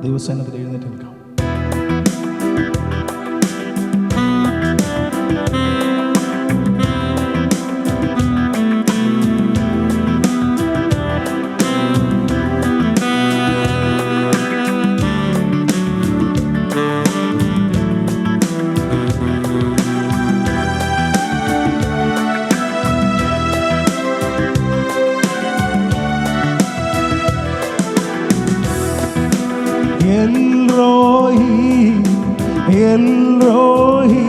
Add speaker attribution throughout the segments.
Speaker 1: ദൈവസന്നിധിയിൽ എഴുന്നേറ്റ് നിൽക്കാം. एल्रोही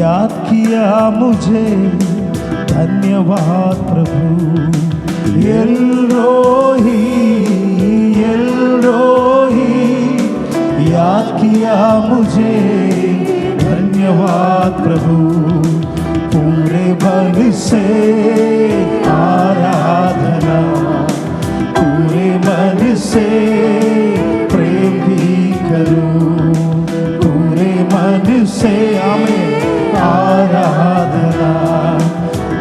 Speaker 1: याद किया मुझे, धन्यवाद प्रभु. एल्रोही याद किया मुझे, धन्यवाद प्रभु. पूरे बल से आराधना, पूरे मन से प्रेम भी करूं, पूरे मन से आमीन आराधना,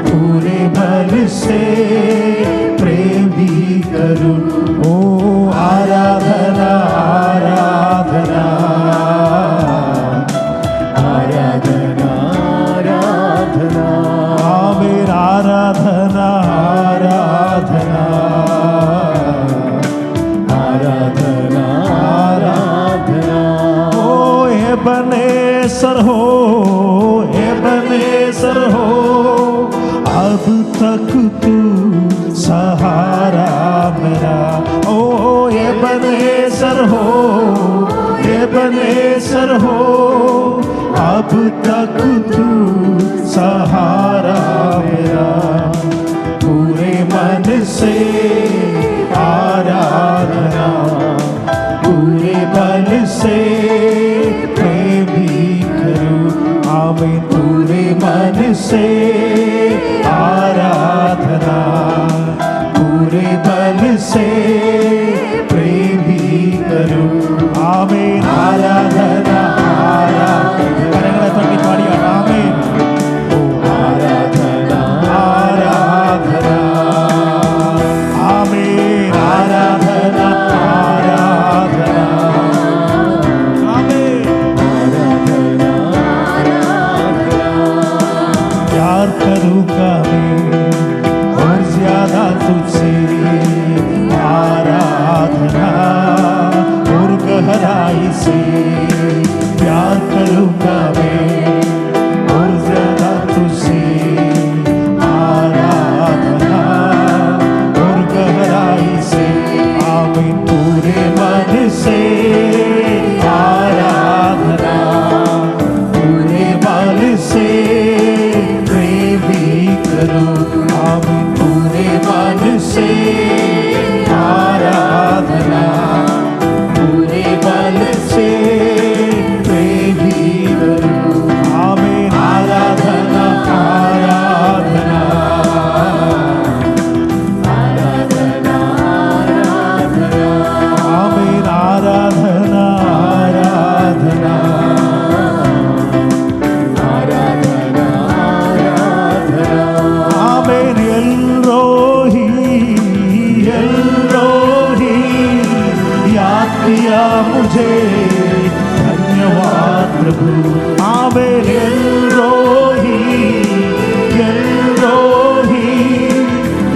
Speaker 1: पूरे मन से प्रेम भी करूं. ओ आराधना आराधना आराधना आराधना आमीन आराधना आराधना आराधना आराधना. ओ एबनेसर हो, एबनेसर हो, अब तक तू सहारा मेरा. ओ एबनेसर हो, एबनेसर हो, अब तक तू सहारा मेरा. पूरे मन से आराधना, पूरे बल से प्रेम भी करूं. आमीन. पूरे मन से आराधना, पूरे बल से प्रेम भी करूं. आमीन. आराधना आराधना करंगळे तोटी पाडिया. आमीन. ओ आराधना आराधना आमीन. आराधना आराधना आमीन. आराधना आराधना. प्यार करूंगा मैं और ज्यादा तुझसे, आराधना और गहराई से. प्यार करूंगा मैं और ज्यादा तुझसे, आराधना और गहराई से. आमीन. पूरे मन से आराधना, पूरे बल से प्रेम भी करूं. आमीन. पूरे मन से आराधना, पूरे बल से प्रेम भी करूं. आमीन. आराधना आराधना आराधना आराधना आमीन. आराधना आराधना आराधना आराधना आमीन. एल्रोही एल्रोही याद किया मुझे, धन्यवाद प्रभु. आमीन. एल्रोही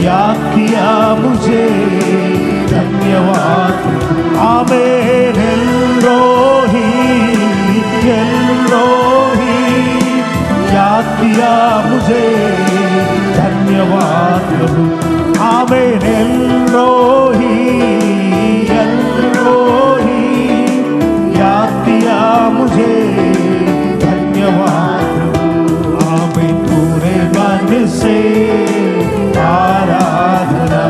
Speaker 1: याद किया मुझे, धन्यवाद. आमीन. एल्रोही याद किया मुझे, धन्यवाद प्रभु. आमीन. एल्रोही याद किया मुझे, धन्यवाद प्रभु. आमीन. पूरे मन से आराधना,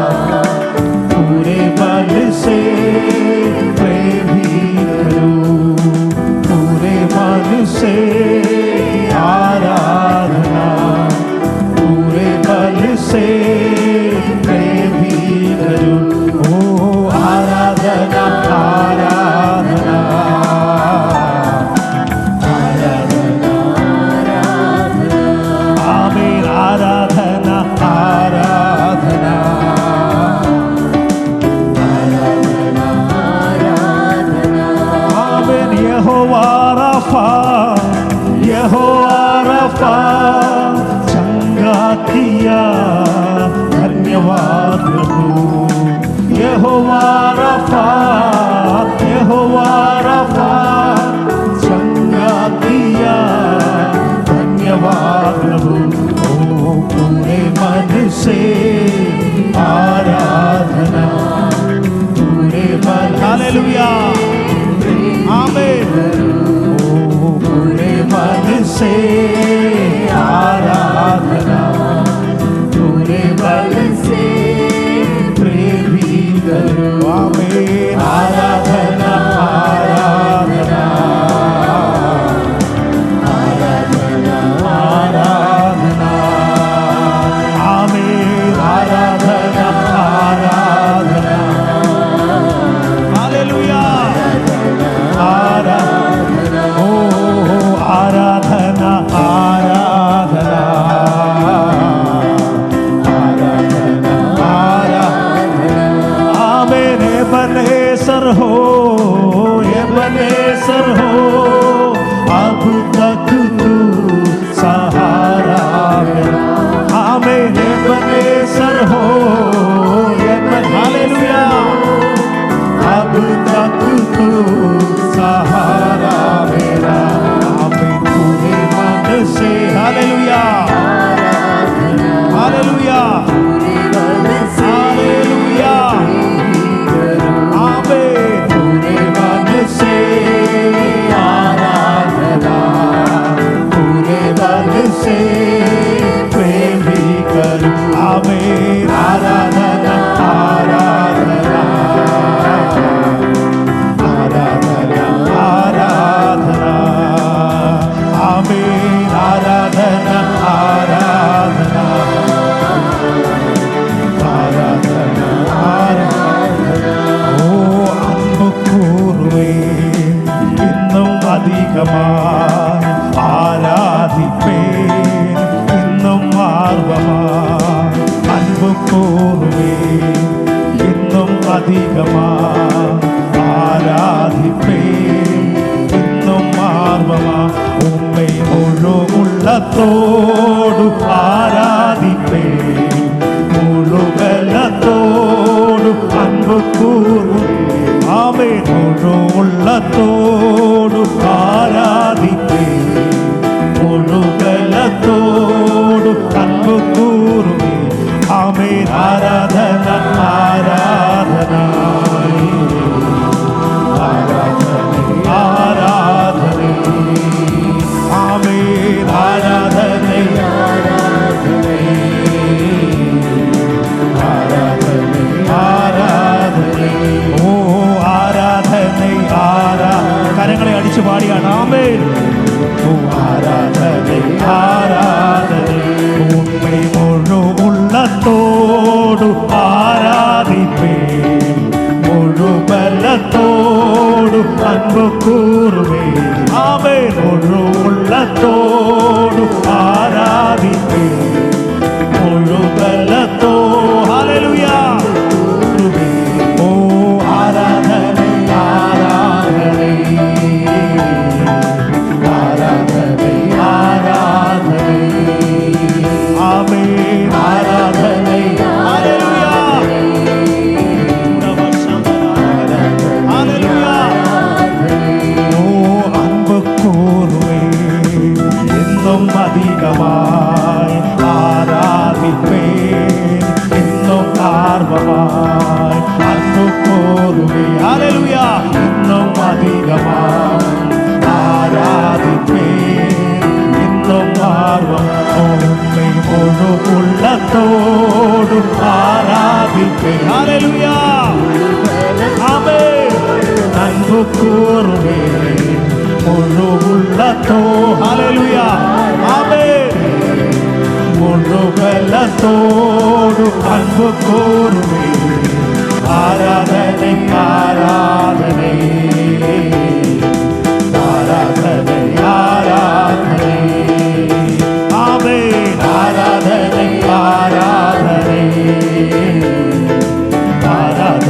Speaker 1: യഹോവ റഫ, യഹോവ റഫ, चंगा दिया धन्यवाद प्रभु। ओ पूरे मन से आराधना, पूरे मन, हालेलुया, आमीन। ओ पूरे मन से आराधना, पूरे मन से प्रेमी करो, आमीन। आराधना आराधना आराधना आराधना, आमीन। आराधना आराधना, हालेलुया, आराधना, ओ आराधना आराधना आराधना आराधना, आमीन। एबनेसर हो, एबनेसर हो, अब तक तू सहारा मेरा, आमीन। एबनेसर हो, हालेलुया, अब तक तू सहारा मेरा, आमीन। पूरे मन से, हालेलुया, हालेलुया, हालेलुया, आमीन। पूरे मन से आराधना, पूरे मन से प्रेम भी करूं, आमीन। आराधना आराधना आराधना आराधना, आमीन। आराधना आराधना आराधना आराधना, ओ अன்பு கூறுவேன் இன்னும் அதிகமாய், ஆராதிப்பேன் இன்னும் ஆர்வமாய், அன்பு கூறுவேன் இன்னும் அதிகமாய், ஆராதிப்பேன் இன்னும் ஆர்வமாய், உம்மை முழு உள்ளத்தோடு ஆராதிப்பேன், முழு பலத்தோடு அன்பு கூறுவேன், ஆமென்। முழு உள்ளத்தோடு ஆராதிப்பேன், முழு பலத்தோடு அன்பு கூறுவேன், ஆமென்। ஆராதனா ஆராதனா ஆராதனை ஆராதனை, ஆமென்। ஆராதனை ஆராதனை ஆராதனை ஆராதனை, ஓ ஆராதனை கரங்களை அடிச்சு பாடியான், ஆமென்। ஓ ஆராதனை ஆராதனை, உம்மை முழு உள்ளத்தோடு ஆராதிப்பேன், முழு பலத்தோடு அன்பு கூறுவேன், ஆமென்। முழு உள்ளத்தோடு ஆராதிப்பேன், முழு பலத்தோ, ஹல்லேலூயா, ஓ ஆராதனை ஆராதனை ஆராதனை ஆராதனை, ஆமென்। ஆராதனை, ஹல்லேலூயா, ஹல்லேலூயா, ஓ அன்பு கூறுவேன் இன்னும் அதிகமாய், ஆராதிப்பேன் இன்னும் ஆர்வமாய், அன்பு கூறுவேன், ஹல்லேலூயா, இன்னும் அதிகமாய், ஆராதிப்பேன் இன்னும் ஆர்வம், உம்மை முழு உள்ளத்தோடு ஆராதிப்பேன், ஹல்லேலூயா, ஆமென்। அன்பு கூறுவேன் முழு உள்ளத்தோ, ஹல்லேலூயா, ஆமென்। முழு பலத்தோடு அன்பு கூறுவேன், ஆராதனை ஆராதனை ஆராதனை ஆராதனை, ஆமென்। ஆராதனை ஆராதனை ஆராதனை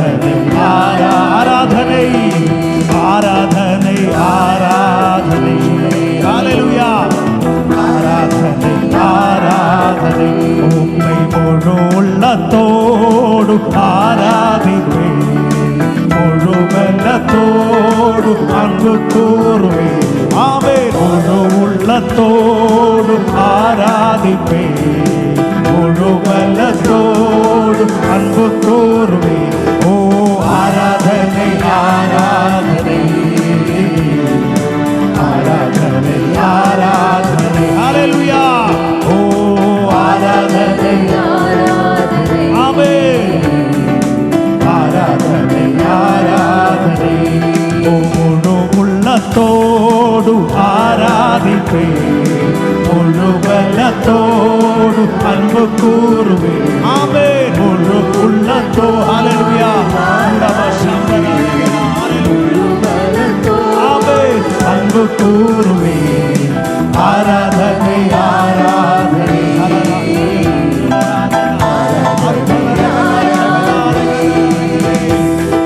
Speaker 1: அன்பு கூறுவே. ஆமென். முழு உள்ளத்தோடு ஆராதிப்பே, முழு பலத்தோடு அன்பு கூறுவே. ஓ ஆராதனை ஆராதனை ஆராதனை ஆராதனை. ஹல்லேலூயா. ஓ ஆராதனை ஆராதனை. ஆமென். ஆராதனை ஆராதனை. ஓ முழு உள்ளத்தோடு ஆராதிப்பே, முழு பலத்தோடு அன்பு கூறுவே. ஆமென். முழு உள்ளத்தோ. ஹல்லேலூயா. ஆமென். அன்பு கூறுவே. ஆராதனை ஆராதனை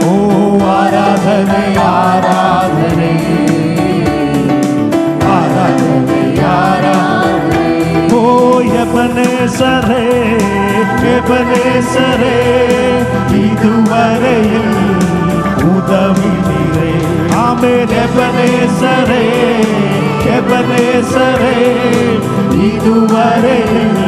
Speaker 1: ஓ ஆராதனை ஆராதனை ஆராதனை ஆராதனை. ஓ எபனேசரே எபனேசரே, இதுவரையில் உதவி நீரே. ஆமென். எபனேசரே எபனேசரே, இதுவரையில்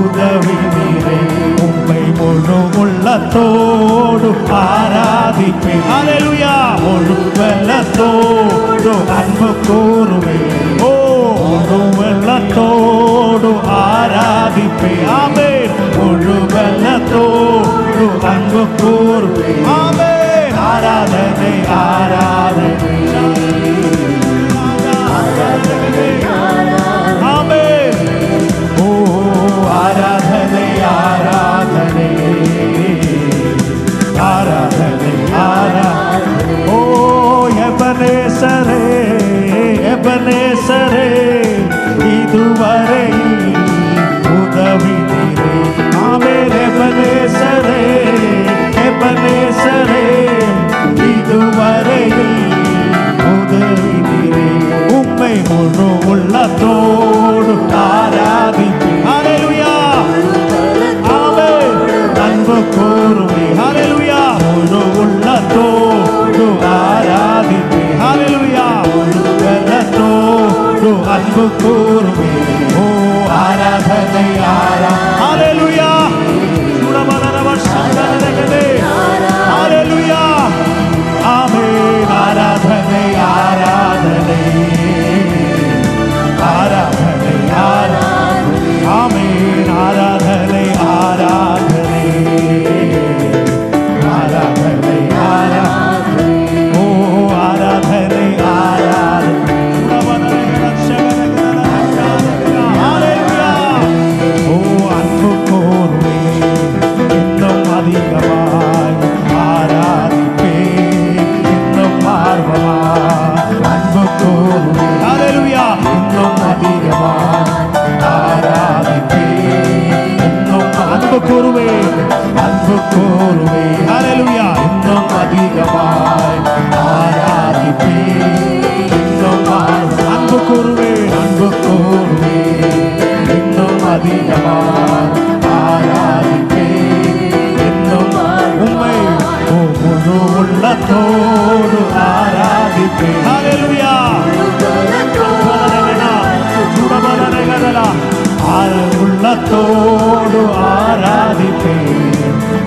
Speaker 1: உதவி நீரே. உம்மை முழு உள்ளத்தோடு ஆராதிப்பே. ஹல்லேலூயா. முழு பலத்தோடு அன்பு கூறுவே. ஓ முழு உள்ளத்தோடு ஆராதிப்பே. ஆமென். முழு பலத்தோடு அன்பு கூறுவே. ஆமென். ஆராதனை ஆராதனை ஆராதனை. ஆமென். ஓ ஆராதனை ஆராதனை ஆராதனை ஆராதனை. ஓ எபனேசரே எபனேசரே, இதுவரை உதவி நீரே. ஆமென். எபனேசரே எபனேசரே, இதுவரையில் உதவி நீரே. உம்மை முழு உள்ளத்தோடு ஆராதிப்பே. ஹல்லேலூயா. ஆமென். அன்பு கூறுவே. ஹல்லேலூயா. முழு உள்ளத்தோடு ஆராதிப்பே. ஹல்லேலூயா. முழு பலத்தோடு அன்பு கூறுவே. ஓ ஆராதனை ஆராதனை. ஹல்லேலூயா. ஹல்லேலூயா. ஆமென். ஆராதனை ஆராதனை ஆராதனை ஆராதனை. ஆமென். ஆராதனை ஆராதனை ஆராதனை ஆராதனை. ஓ ஆராதனை ஆராதனை. ஹல்லேலூயா. ஓ அன்பு கூறுவே. இன்னும் அதிகமாய் ஆராதிப்பே, இன்னும் ஆர்வமாய் அன்பு கூறுவே. ஹல்லேலூயா. இன்னும் அதிகமாய் ஆராதிப்பே, இன்னும் அன்பு கூறுவே. அன்பு கூறுவே. ஹல்லேலூயா. இன்னும் அதிகமாய் ஆராதிப்பே, இன்னும் அன்பு கூறுவே. அன்பு கூறுவே. இன்னும் அதிகமாய் ஆராதிப்பே, இன்னும் உம்மை முழு உள்ளத்தோடு ஆராதிப்பே. ஹல்லேலூயா. உள்ளத்தோடு ஆராதிப்பே,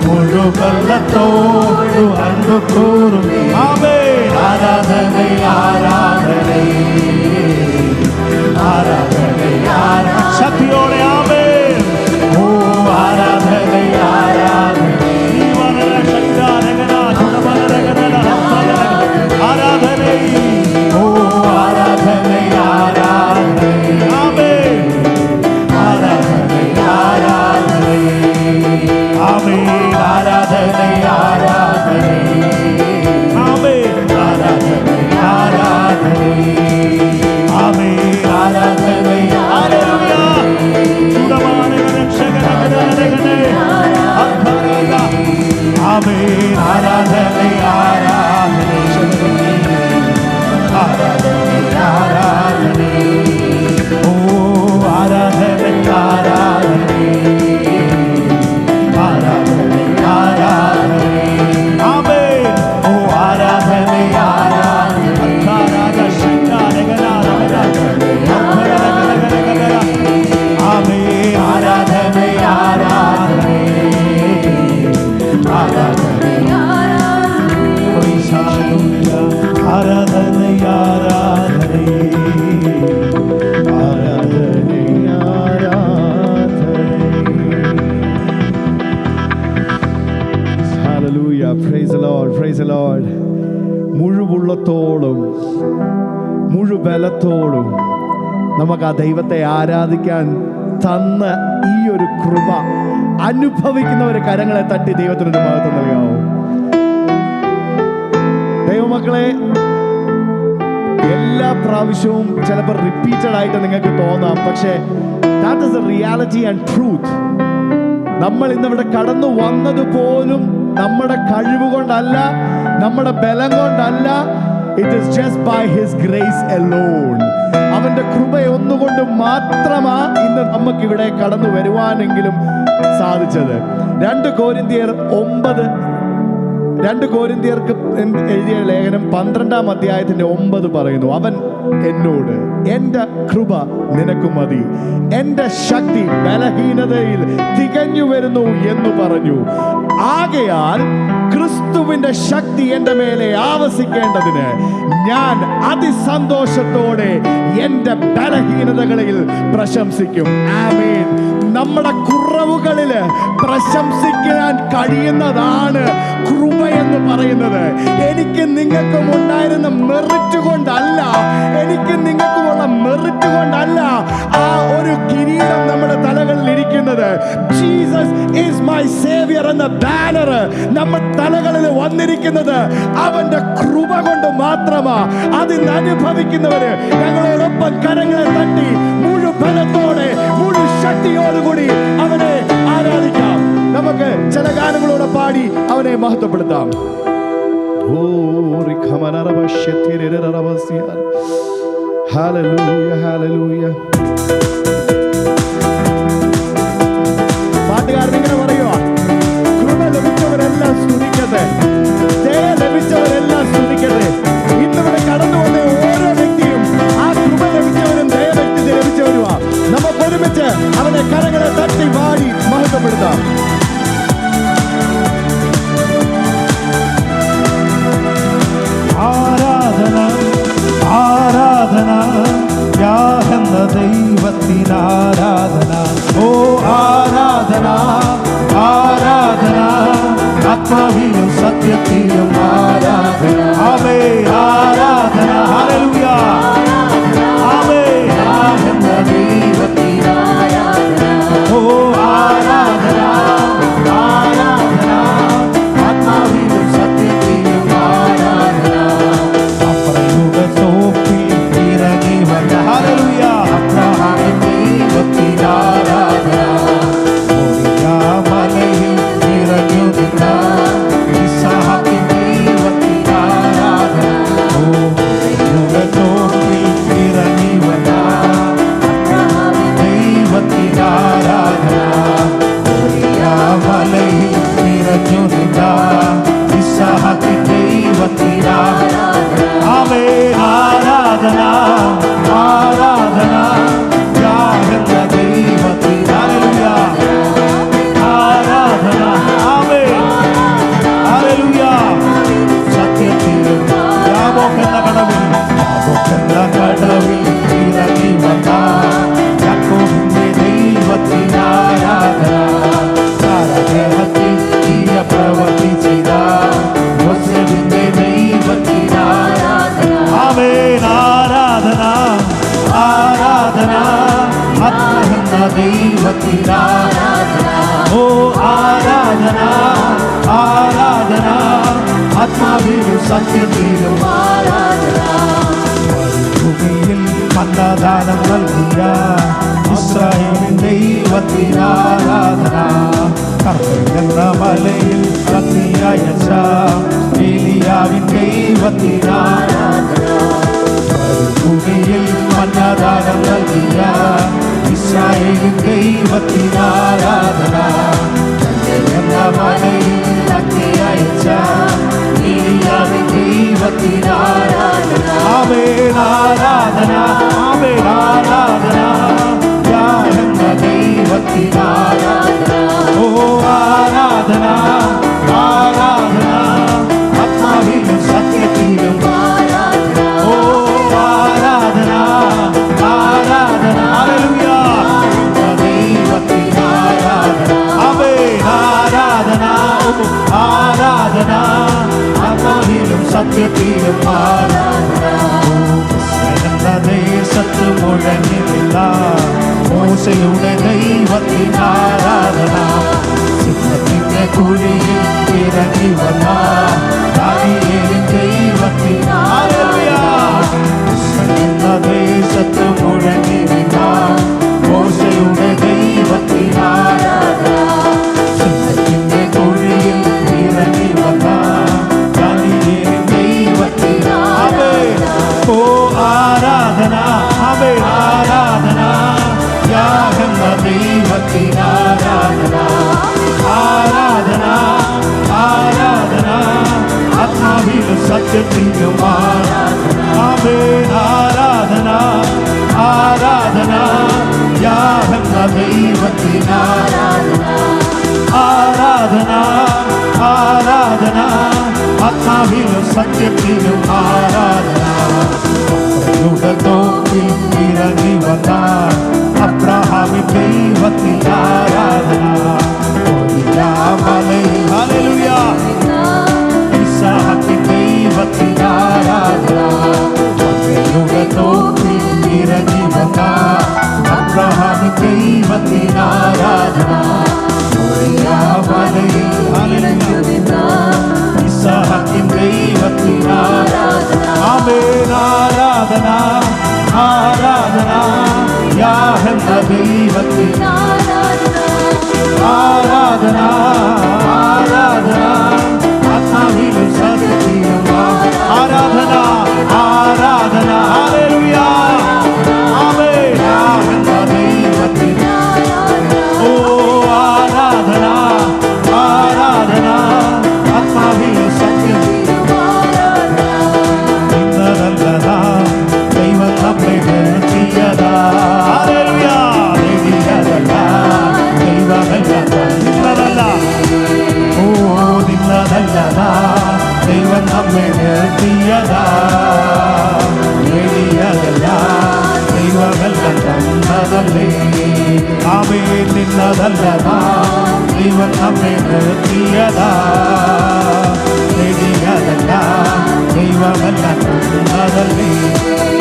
Speaker 1: முழு பலத்தோடு அன்பு கூறுவே. ஆமென். ஆராதனை ஆராதனை ஆராதனை ஆராதனை. சக்தியோட ஆமென். ஓ ஆராதனை ஆராதனை ஆராதனை. ஓ ஆராதனை ஆராதனை. ஆமென். ஆராதனை ஆராதனை. ஆமென். ஆராதனை ஆராதனை. ஆமென். ആരാധനൈ ആരാധനൈ ആരാധനൈ ആരാധനൈ.
Speaker 2: Hallelujah. Praise the Lord. Praise the Lord. മുഴുവുള്ളത്തോടും മുഴുബലത്തോടും നമുക്ക് ആ ദൈവത്തെ ആരാധിക്കാൻ തന്ന ഈ ഒരു കൃപ അനുഭവിക്കുന്നവരെ കരങ്ങളെ തട്ടി ദൈവത്തിനൊരു മഹത്വം നൽകാമോ? ദൈവമക്കളെ, എല്ലാ പ്രാവശ്യവും ചിലപ്പോൾ റിപ്പീറ്റഡ് ആയിട്ട് നിങ്ങൾക്ക് തോന്നാം, പക്ഷേ that is the reality and truth. നമ്മൾ ഇന്നിവിടെ കടന്നു വന്നത് പോലും നമ്മുടെ കഴിവ് കൊണ്ടല്ല, നമ്മുടെ ബലം കൊണ്ടല്ല. It is just by his grace alone. അവന്റെ കൃപ ഒന്നുകൊണ്ട് മാത്രമാ ഇന്ന് നമുക്ക് ഇവിടെ കടന്നു വരുവാനെങ്കിലും സാധിച്ചത്. 2 കൊരിന്ത്യർക്ക് എഴുതിയ ലേഖനം 12-ാം അധ്യായത്തിന്റെ 9 പറയുന്നു, അവൻ എന്നോട് എൻ്റെ കൃപ നിനക്ക് മതി, എൻ്റെ ശക്തി ബലഹീനതയിൽ തികഞ്ഞു വരുന്നു എന്ന് പറഞ്ഞു. ആകയാൽ ക്രിസ്തുവിന്റെ ശക്തി എൻ്റെ മേലെ ആവസിക്കേണ്ടതിന് ഞാൻ അതിസന്തോഷത്തോടെ എൻ്റെ ബലഹീനതകളിൽ പ്രശംസിക്കും. ആമേൻ. നമ്മുടെ കുറവുകളിൽ പ്രശംസിക്കാൻ കഴിയുന്നതാണ് കൃപ എന്ന് പറയുന്നത്. എനിക്ക് നിങ്ങൾക്കും ഉണ്ടായിരുന്ന മെറിറ്റ് കൊണ്ടല്ല, എനിക്ക് നിങ്ങൾക്കുമുള്ള മെറിറ്റ് കൊണ്ടല്ല ആ ഒരു കിരീടം നമ്മുടെ തലകളിൽ ഇരിക്കുന്നത്. ജീസസ് ഈസ് മൈ സേവിയർ എന്ന ബാനർ നമ്മുടെ തലകളിൽ വന്നിരിക്കുന്നത് അവന്റെ കൃപ കൊണ്ട് മാത്രമാ. അതിന് അനുഭവിക്കുന്നവര് ഞങ്ങളോടൊപ്പം കരങ്ങളെ തട്ടി മുഴുബലത്തോടെ മുഴുശക്തിയോടുകൂടി അവനെ ആരാധിക്കാം. നമുക്ക് ചില ഗാനങ്ങളോടെ പാടി അവനെ മഹത്വപ്പെടുത്താം. Hallelujah, hallelujah. പാട്ടുകാരൻ ഇങ്ങനെ പറയുവാ, കൃപ ലഭിച്ചവരെല്ലാം സ്തുതിക്കട്ടെ, ദയ ലഭിച്ചവരെല്ലാം സ്തുതിക്കട്ടെ. ഇന്നിവിടെ കടന്നു വന്ന ഓരോ വ്യക്തിയും ആ കൃപ ലഭിച്ചവരും ദയ ലഭിച്ചവരുമാ. നമുക്ക് ഒരുമിച്ച് അവനെ കരങ്ങളെ തട്ടി പാടി മഹത്വപ്പെടുത്താം.
Speaker 1: ആരാധന ആരാധന യാഹെന്ന ദൈവത്തിന് ആരാധന. ഓ ആരാധന ആരാധന ആത്മാവിലും സത്യത്തിലും ആരാധന. ആമേ ആരാധന. ഹല്ലേലൂയ. ആമേ യാഹെന്ന ദൈവത്തിന് ആരാധന. ഓ ആരാധന ആരാധന ആത്മാവിലും സത്യത്തിലും ആരാധന. അപ്പയുടെ തോപ്പിൽ ഇറങ്ങി വന്ന ഹല്ലേലൂയ അബ്രഹാമിൻ ദൈവത്തിന് ആരാധന. മോറിയാ മലയിൽ നിറഞ്ഞു നിന്ന ഇസ്ഹാക്കിൻ ദൈവത്തിന് ആരാധന. ഓ അപ്പയുടെ തോപ്പിൽ ഇറങ്ങി വന്ന അബ്രഹാമിൻ ദൈവത്തിന് ആരാധന. മോറിയാ മലയിൽ നിറഞ്ഞു നിന്ന ഇസ്ഹാക്കിൻ ദൈവത്തിന് ആരാധന. ആമേ ആരാധന ആരാധന യാഹെന്ന ദൈവത്തിന് ഹല്ലേലൂയ ആരാധന. ആമേ ഹല്ലേലൂയ. സത്യത്തിലും യാബോക്കെന്ന കടവിൽ ഇറങ്ങി വന്ന യാക്കോബിന്റെ ദൈവത്തിന് ആരാധന. കാലഗ്രഹത്തിൽ തീയ പ്രവൃത്തി ചെയ്ത യോസേഫിന്റെ ദൈവത്തിന് ആരാധന. ആമേൻ ആരാധന ആരാധന ആത്മാവെന്ന ദൈവത്തിന് ആരാധന. ഓ ആരാധന ആരാധന ആത്മാവിലും സത്യത്തിലും ആരാധന. മരുഭൂമിയിൽ മന്നദാനം നൽകിയ ഇസ്രായേലിൻ ദൈവത്തിന് ആരാധന. കർമ്മ മലയിൽ അഗ്നിയയച്ച ഏലിയാവിൻ ദൈവത്തിന് ആരാധന. മരുഭൂമിയിൽ മന്നദാനം നൽകിയ ഇസ്രായേലിൻ ദൈവത്തിന് ആരാധന. കർമ്മ മലയിൽ അഗ്നിയയച്ച ഏലിയാവിൻ ദൈവത്തിന് ആരാധന. ആമേൻ ആരാധന ആമേൻ ആരാധന യാഹെന്ന ദൈവത്തിന് ആരാധന. ഓ ആരാധന ആരാധന ആത്മാവിലും സത്യത്തിലും ആരാധന. സത്യത്തിലും ആരാധന. എന്ന ദേശത്ത് മുഴങ്ങില്ല മോശയുടെ ദൈവത്തിന് ആരാധന. സിംഹത്തിന്റെ കുഴിയിൽ ഇറങ്ങി വന്ന ദാനിയേലിൻ ദൈവത്തിന് ആരാധന. എന്ന ദേശത്ത് മുഴങ്ങില്ല മോശയുടെ ദൈവത്തിന് ആരാധന. സിംഹത്തിന്റെ കുഴിയിൽ ഇറങ്ങി വന്ന ദാനിയേലിൻ ദൈവത്തിന് ആരാധന. ഓ ആരാധന, അവേ ആരാധന, യാഗെന്ന ദൈവത്തിന് ആരാധന. ആരാധന, ആരാധന, ആത്മാവിലും സത്യത്തിലും ആരാധന. അവേ ആരാധന, ആരാധന, യാഗെന്ന ദൈവത്തിന് ആരാധന. ആരാധന, ആരാധന, ആത്മാവിലും സത്യത്തിലും ആരാധന. തോപ്പിൽ ഇറങ്ങി വന്ന അബ്രഹാമിൻ ദൈവത്തിന് ആരാധന. ഹല്ലേലൂയ, ഇസ്ഹാക്കിൻ ദൈവത്തിന് ആരാധന. തോപ്പിൽ ഇറങ്ങി വന്ന അബ്രഹാമിൻ ദൈവത്തിന് ആരാധന. ഇസ്ഹാക്കിൻ ദൈവത്തിന് ആരാധന. ആമേൻ, ആരാധന, ആരാധന, യാഹെന്ന ദൈവത്തിന് ആരാധന. ആരാധന, ആത്മാവിലും സത്യത്തിലും ആരാധന. ആരാധന, ഹല്ലേലൂയ, ആമേൻ, യാഹെന്ന ദൈവത്തിന്. ഓ ആരാധന, ആരാധന, ആത്മാവിലും സത്യത്തിലും ഇന്നതല്ലതാ ദൈവം നമ്മെ നിർത്തിയതാ. ഹല്ലേലൂയ, നിന്നതല്ല ദൈവമല്ല, നിന്നതല്ല, ഓ നിന്നതല്ലതാ ദൈവം നമ്മെ നിർത്തിയതാ. നേടിയതല്ല ദൈവമല്ല, തന്നതല്ലേ. ആമേൻ, നിന്നതല്ലതാ ദൈവം നമ്മെ നിർത്തിയതാ. നേടിയതല്ല ദൈവമല്ല, തന്നതല്ലേ.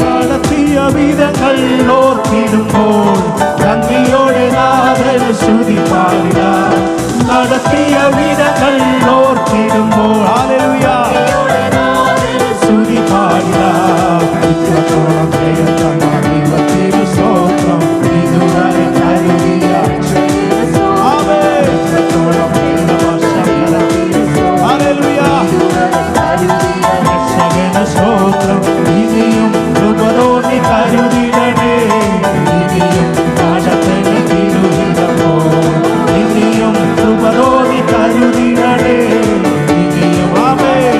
Speaker 1: നടത്തിയ വിധങ്ങൾ ഓർത്തിടുമ്പോൾ നന്ദിയോടെ നാഥൻ സ്തുതി പാടുക. നടത്തിയ വിധങ്ങൾ ഓർത്തിടുമ്പോൾ ഹല്ലേലൂയ സ്തുതി പാടുക. ഇത്രത്തോളം ദൈവം തന്ന ദൈവത്തിന് സ്തോത്രം. ഇതുവരെ കരുതിയ ആമേൻ. ഇത്രത്തോളം ഹല്ലേലൂയ രക്ഷകന് സ്തോത്രം. ഇനിയും കൃപതോന്നി കരുതിടണേ. ഇനിയും കാലത്തിന് തിരുഹിതമോ. ഇനിയും കൃപതോന്നി കരുതിടണേ. ഇനിയും ആമേൻ.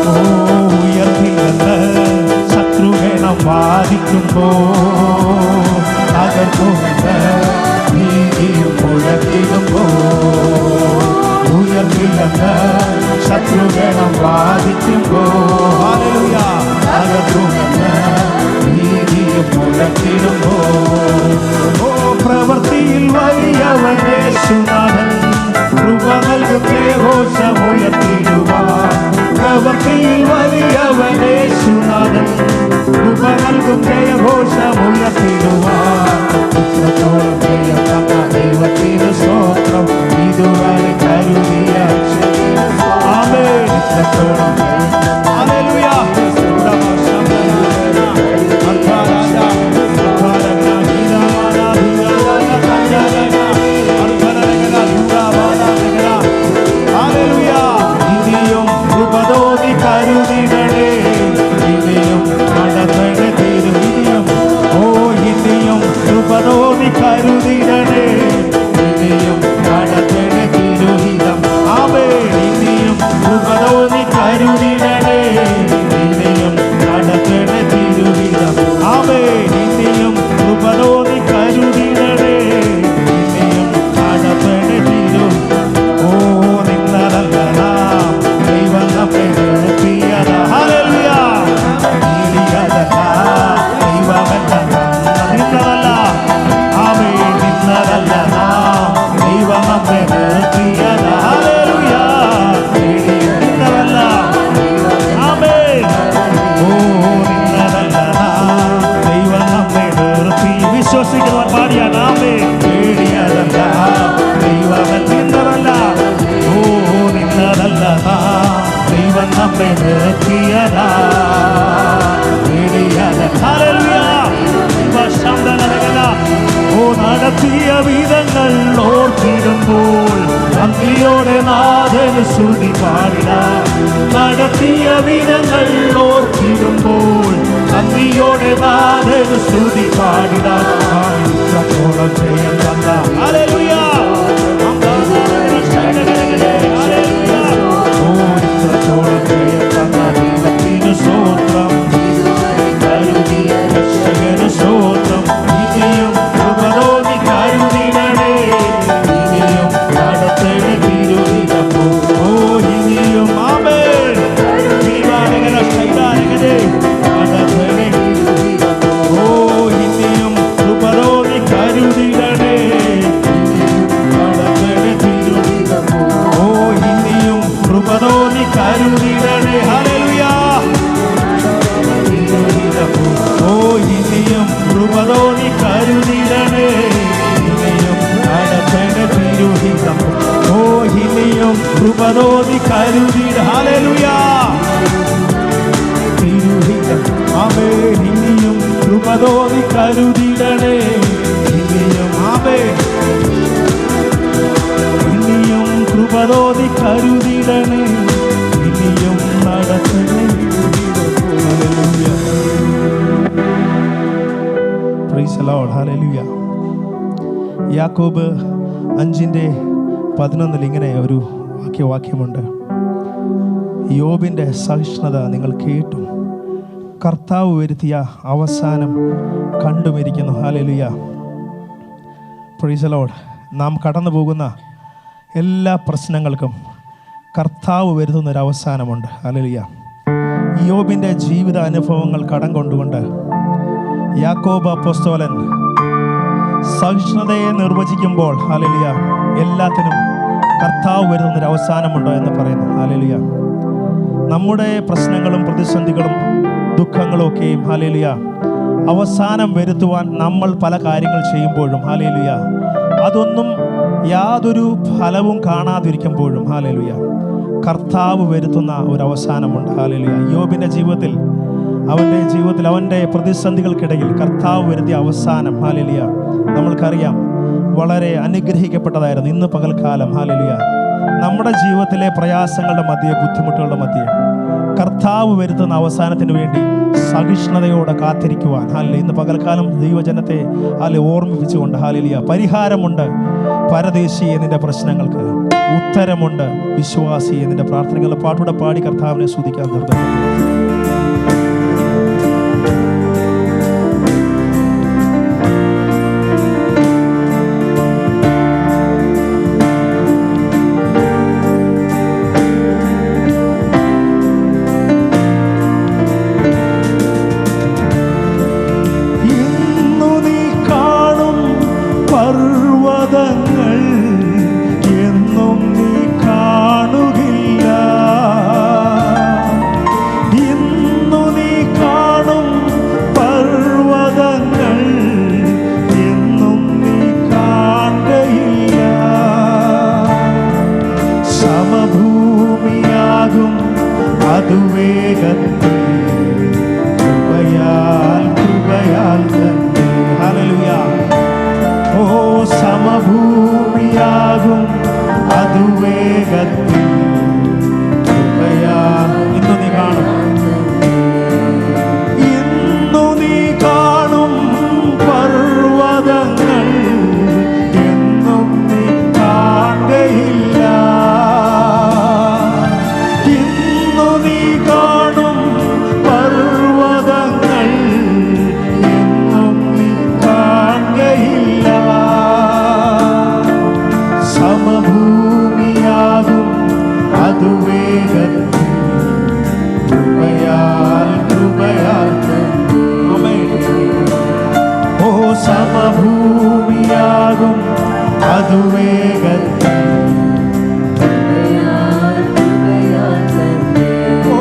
Speaker 1: ഓ ഉയർത്തില്ലെന്ന് ശത്രുഗണം വാദിക്കുമ്പോ തകർക്കുമെന്ന് ഭീതിയും മുഴക്കിടുമ്പോ. ഉയർത്തില്ലെന്ന് ശത്രുഗണം വാദിക്കുമ്പോ ഹല്ലേലൂയ തകർക്കുമെന്ന് ഭീതിയും മുഴക്കിടുമ്പോ. ഓ പ്രവൃത്തിയിൽ വലിയവൻ യേശുനാഥൻ. കൃപ നൽകും ഘോഷമുയർത്തിടുവാൻ. പ്രവൃത്തിയിൽ വലിയവൻ യേശുനാഥൻ. കൃപ നൽകും ഘോഷമുയർത്തിടുവാൻ. ഇത്രത്തോളം ദൈവം തന്ന ദൈവത്തിന് സ്തോത്രം. ഇതുവരെ കരുതിയ ആമേൻ. ഇത്രത്തോളം ഹല്ലേലൂയ ഇനിയും കൃപതോന്നി കരുതിടണേ. ഇനിയും നടന്നേ തീരും. ഇനിയും ഓ ഇനിയും കൃപതോന്നി കരുതിടണേ. ഇനിയും നടന്നേ തിരുഹിതം. ആമേൻ. ഇനിയും കൃപതോന്നി കരുതി നമ്മെ നിർത്തിയതാ. ഓ നടത്തിയ വിധങ്ങൾ ഓർത്തിടുമ്പോൾ നന്ദിയോടെ നാഥന് ശ്രുതി പാടിടാം. നടത്തിയ വിധങ്ങൾ ഓർത്തിടുമ്പോൾ നന്ദിയോടെ നാഥന് ശ്രുതി പാടിടാം. ഇത്രത്തോളം ജയം തന്ന ഹല്ലേലൂയ. ഓ ഇത്രത്തോളം ജയം തന്ന ദൈവത്തിന് സ്തോത്രം. രക്ഷകന് സ്തോത്രം. ഇനിയും കൃപതോന്നി കരുതിടണേ. ഇനിയും നടത്തണി തിരുവിതപ്പോ. ഓ ഇനിയും ആമേൻ. ഓ ഇനിയും കൃപതോന്നി കരുതിടണേ. നടത്തണി തിരുവിതപ്പോ. ഓ ഇനിയും കൃപതോന്നി കരുതിടണേ. ഹല്ലേലൂയ. ഓ ഇനിയും കൃപതോന്നി കരുതിടണേ. ഇനിയും നടത്തണ തിരുഹിതം. ഓ ഇനിയും കൃപതോന്നി കരുതിട. ഹല്ലേലൂയ. തിരുഹിതം. ആമേൻ. ഇനിയും കൃപതോന്നി കരുതിടണേ. ഇനിയും ആമേൻ. ഇനിയും കൃപതോന്നി കരുതിടണേ. ഇനിയും നടത്തണ. Hallelujah. Praise the Lord. Hallelujah. യാക്കോബ് 5:11 ഇങ്ങനെ ഒരു വാക്യമുണ്ട്. യോബിൻ്റെ സഹിഷ്ണുത നിങ്ങൾ കേട്ടു, കർത്താവ് വരുത്തിയ അവസാനം കണ്ടുമിരിക്കുന്നു. ഹല്ലേലൂയ. Praise the Lord. നാം കടന്നു പോകുന്ന എല്ലാ പ്രശ്നങ്ങൾക്കും കർത്താവ് വരുത്തുന്നൊരു അവസാനമുണ്ട്. ഹല്ലേലൂയ. യോബിൻ്റെ ജീവിത അനുഭവങ്ങൾ കടം കൊണ്ടുകൊണ്ട് യാക്കോബ് അപ്പോസ്തലൻ സഹിഷ്ണുതയെ നിർവചിക്കുമ്പോൾ ഹല്ലേലൂയ എല്ലാത്തിനും കർത്താവ് വരുന്നൊരു അവസാനമുണ്ടോ എന്ന് പറയുന്നു. ഹല്ലേലൂയ. നമ്മുടെ പ്രശ്നങ്ങളും പ്രതിസന്ധികളും ദുഃഖങ്ങളും ഒക്കെയും ഹല്ലേലൂയ അവസാനം വരുത്തുവാൻ നമ്മൾ പല കാര്യങ്ങൾ ചെയ്യുമ്പോഴും ഹല്ലേലൂയ അതൊന്നും യാതൊരു ഫലവും കാണാതിരിക്കുമ്പോഴും ഹല്ലേലൂയ കർത്താവ് വരുത്തുന്ന ഒരു അവസാനമുണ്ട്. ഹല്ലേലൂയ. യോബിൻ്റെ ജീവിതത്തിൽ അവൻ്റെ പ്രതിസന്ധികൾക്കിടയിൽ കർത്താവ് വരുത്തിയ അവസാനം ഹല്ലേലൂയ നമ്മൾക്കറിയാം വളരെ അനുഗ്രഹിക്കപ്പെട്ടതായിരുന്നു. ഇന്ന് പകൽക്കാലം ഹല്ലേലൂയ നമ്മുടെ ജീവിതത്തിലെ പ്രയാസങ്ങളുടെ മധ്യേ, ബുദ്ധിമുട്ടുകളുടെ മധ്യേ കർത്താവ് വരുത്തുന്ന അവസാനത്തിന് വേണ്ടി സഹിഷ്ണുതയോടെ കാത്തിരിക്കുവാൻ ഹല്ലേലൂയ ഇന്ന് പകൽക്കാലം ദൈവജനത്തെ ഓർമ്മിപ്പിച്ചുകൊണ്ട് ഹല്ലേലൂയ പരിഹാരമുണ്ട് പരദേശി എന്നിൻ്റെ പ്രശ്നങ്ങൾക്ക്, ഉത്തരമുണ്ട് വിശ്വാസി എന്നിൻ്റെ പ്രാർത്ഥനകളുടെ പാട്ടൂടെ പാടി കർത്താവിനെ സ്തുതിക്കാൻ നിർദ്ദേശം. സമഭൂമിയാകും അതുവേഗത്തിൽ ഓ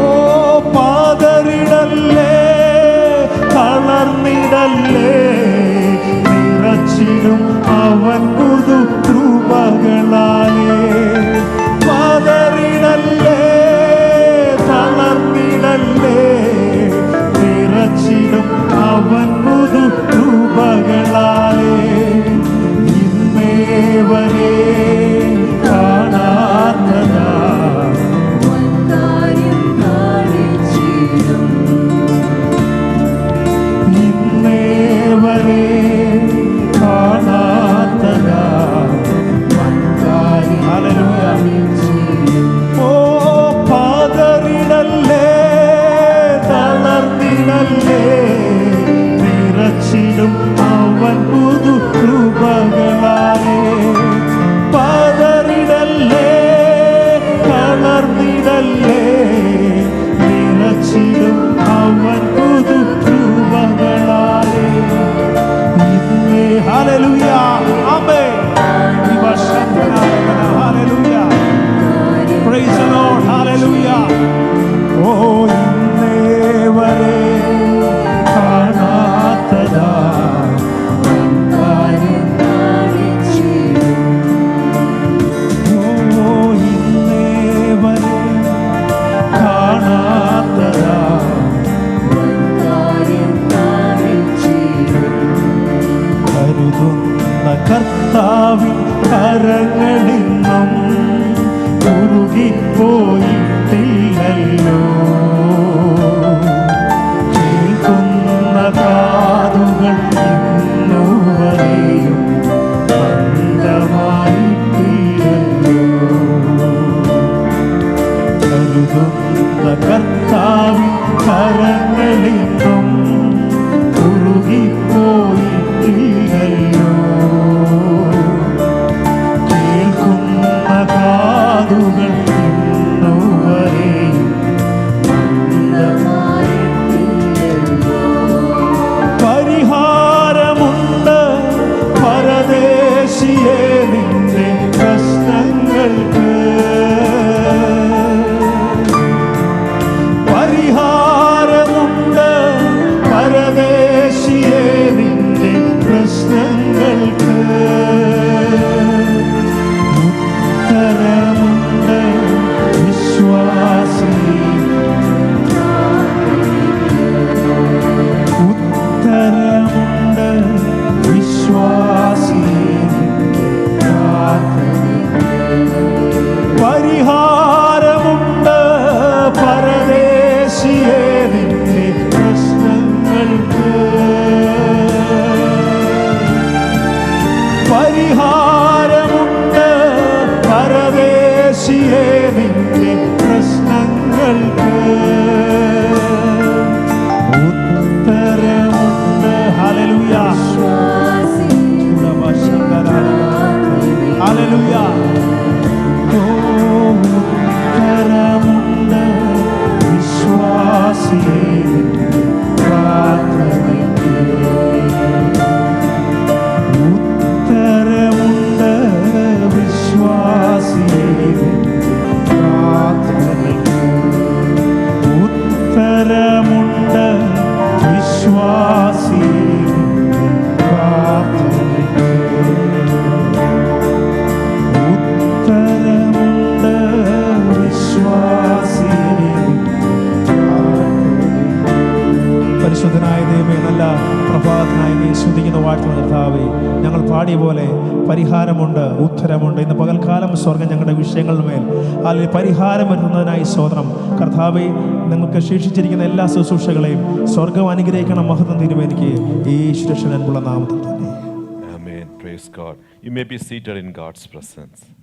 Speaker 1: കർത്താവിൻ കരങ്ങളിലും ഉരുകിപ്പോയിട്ടില്ലയോ. കേൾക്കുന്ന കാതുകൾ ഇന്നുവരെയും പരിഹാരമുണ്ട് പരദേശിയെ നിന്റെ പ്രശ്നങ്ങൾക്ക്. പരിഹാരമുണ്ട് പരദേശിയെ നിന്റെ പ്രശ്നങ്ങൾക്ക്. ഉത്തരമുണ്ട് വിശ്വാസി. ഉത്തരമുണ്ട് വിശ്വാസി. പരിഹാരമുണ്ട് പരദേശിയെ നിന്റെ പ്രശ്നങ്ങൾക്ക്. പരിഹാരമുണ്ട് പരദേശിയെ നിന്റെ പ്രശ്നങ്ങൾക്ക്. ഉത്തരമുണ്ട്. Hallelujah, hallelujah. ഉത്തരമുണ്ട് വിശ്വാസിയെ പ്രാർത്ഥനയ്ക്ക്. ഉത്തരമുണ്ട് വിശ്വാസിയെ പ്രാർത്ഥനയ്ക്ക്. ഉത്തരമുണ്ട് വിശ്വാസിയെ പ്രാർത്ഥനയ്ക്ക്. ഉത്തരമുണ്ട് വിശ്വാസിയെ. പരിശുദ്ധനായ ദൈവമേ, നല്ല പ്രഭാതത്തിനായി നീ സ്തുതിക്കുന്ന വാഴ്ത്തുന്ന കർത്താവേ, ഞങ്ങൾ പാടിയ പോലെ പരിഹാരമുണ്ട്, ഉത്തരമുണ്ട്. ഇന്ന് പകൽക്കാലം സ്വർഗം ഞങ്ങളുടെ വിഷയങ്ങളുടെ മേൽ അല്ലെങ്കിൽ പരിഹാരം വരുന്നതിനായി സ്തോത്രം കർത്താവേ. നിങ്ങൾക്ക് ശേഷിച്ചിരിക്കുന്ന എല്ലാ ശുശ്രൂഷകളെയും സ്വർഗം അനുഗ്രഹിക്കണം. മഹത്വം തിരുമേനിക്ക് ഈ ശിക്ഷണനുള്ള നാമത്തിൽ തന്നെ.
Speaker 3: Amen. Praise God. You may be seated in God's presence.